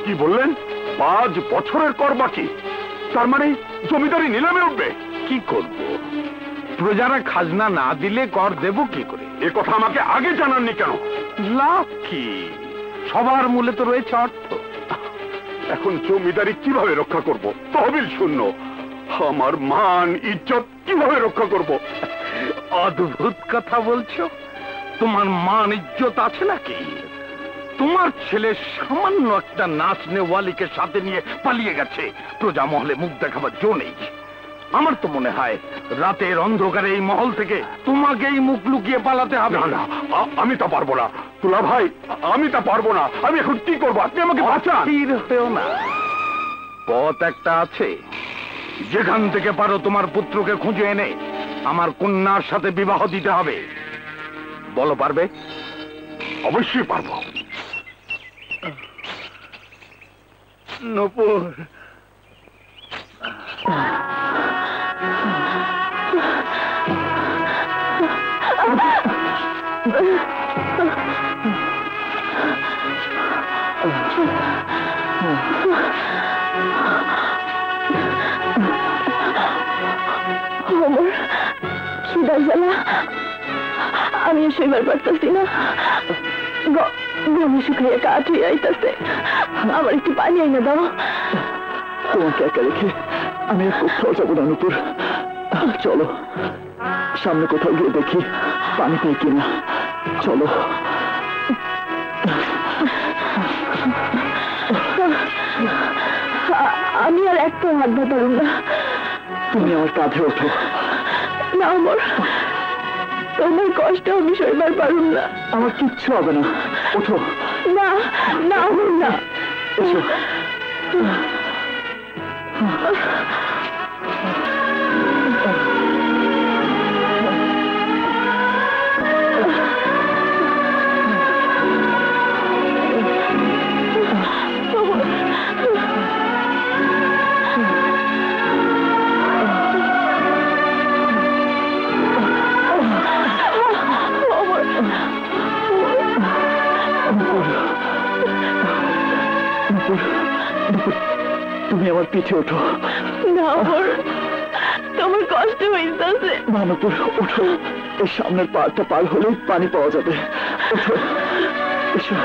কি বললেন? 5 বছরের কর বাকি? তার মানে জমিদারি নিলামে উঠবে? কি করব, প্রজারা খাজনা না দিলে কর দেব কি করে? এ কথা আমাকে আগে জানাননি কেন? লাভ কি, সবার মূলে তো রয়েছে অর্থ। এখন জমিদারি কিভাবে রক্ষা করব? তহবিল শূন্য। আমার মান ইজ্জত কিভাবে রক্ষা করব? অদ্ভুত কথা বলছো। তোমার মান ইজ্জত আছে নাকি? তোমার ছেলে সামান্য একটা নাচ নেওয়ালিকে সাথে নিয়ে পালিয়ে গেছে, প্রজা মহলে মুখ দেখাবার জো নেই। আমার তো মনে হয় রাতের অন্ধকারে এই মহল থেকে তোমাকেই মুখ লুকিয়ে পালাতে হবে। না, আমি তা পারবো না তুলা ভাই, আমি তা পারবো না। আমি এখন কি করবো? আপনি আমাকে বাঁচান। স্থির হয়েও না, পথ একটা আছে। যেখান থেকে পারো তোমার পুত্রকে খুঁজে এনে আমার কন্যার সাথে বিবাহ দিতে হবে। বলো, পারবে? অবশ্যই পারবো। নূপুর, খিদার জ্বালা আমি শৈবার পারতেছি না, গমে শুকাইয়া কাঠ হয়ে আইতাছে। আমার একটু পানি আইনা দাও। তোমাকে একা রেখে আমি কোথাও যাবো না নূপুর। চলো সামনে কোথাও গিয়ে দেখি পানি পাই কিনা। চলো। আমি আর একটা হাত ধা পারুম না। তুমি আমার কাঁধে ওঠো। না অমর, তোমার কষ্ট আমি সইবার পারুম না। আমার কিচ্ছু হবে না, ওঠো। না না অমর, না। এসো। তুমি আমার পিঠে ওঠো। না অমর, তোমার কষ্ট হইতাছে। না নূপুর, ওঠো। এই সামনের পাড়টা পার হলেই পানি পাওয়া যাবে। ওঠো, এসো।